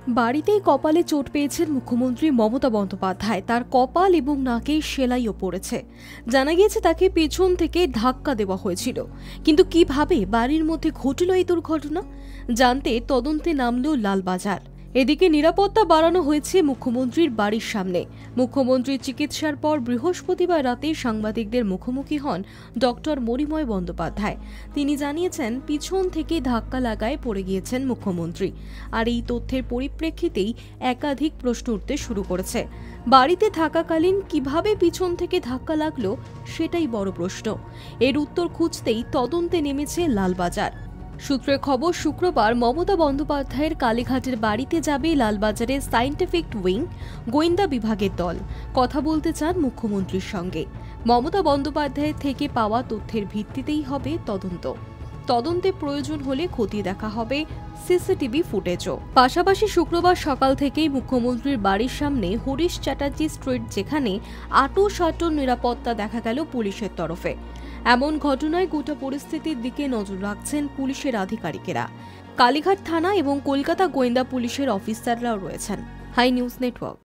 বাড়িতেই কপালে চোট পেয়েছেন মুখ্যমন্ত্রী মমতা বন্দ্যোপাধ্যায়। তার কপাল এবং নাকে সেলাইও পড়েছে। জানা গিয়েছে তাকে পেছন থেকে ধাক্কা দেওয়া হয়েছিল। কিন্তু কিভাবে বাড়ির মধ্যে ঘটল এই দুর্ঘটনা জানতে তদন্তে নামল লালবাজার। এদিকে নিরাপত্তা বাড়ানো হয়েছে মুখ্যমন্ত্রীর বাড়ির সামনে। মুখ্যমন্ত্রীর চিকিৎসার পর বৃহস্পতিবার রাতে সাংবাদিকদের মুখোমুখি হন ডক্টর মরিময় বন্দ্যোপাধ্যায়। তিনি জানিয়েছেন, পিছন থেকে ধাক্কা লাগায় পড়ে গিয়েছেন মুখ্যমন্ত্রী। আর এই তথ্যের পরিপ্রেক্ষিতেই একাধিক প্রশ্ন উঠতে শুরু করেছে। বাড়িতে থাকাকালীন কিভাবে পিছন থেকে ধাক্কা লাগলো সেটাই বড় প্রশ্ন। এর উত্তর খুঁজতেই তদন্তে নেমেছে লালবাজার। সূত্রের খবর, শুক্রবার মমতা বন্দ্যোপাধ্যায়ের কালীঘাটের বাড়িতে যাবে লালবাজারের সায়েন্টিফিক উইং গোয়েন্দা বিভাগের দল। কথা বলতে চান মুখ্যমন্ত্রীর সঙ্গে। মমতা বন্দ্যোপাধ্যায়ের থেকে পাওয়া তথ্যের ভিত্তিতেই হবে তদন্তে প্রয়োজন হলে খতিয়ে দেখা হবে সিসিটিভি ফুটেজও। পাশাপাশি শুক্রবার সকাল থেকেই মুখ্যমন্ত্রীর বাড়ির সামনে হরিশ চ্যাটার্জি স্ট্রিট, যেখানে আঁটো নিরাপত্তা দেখা গেল পুলিশের তরফে। এমন ঘটনায় গোটা পরিস্থিতির দিকে নজর রাখছেন পুলিশের আধিকারিকেরা। কালীঘাট থানা এবং কলকাতা গোয়েন্দা পুলিশের অফিসাররাও রয়েছেন। High news network.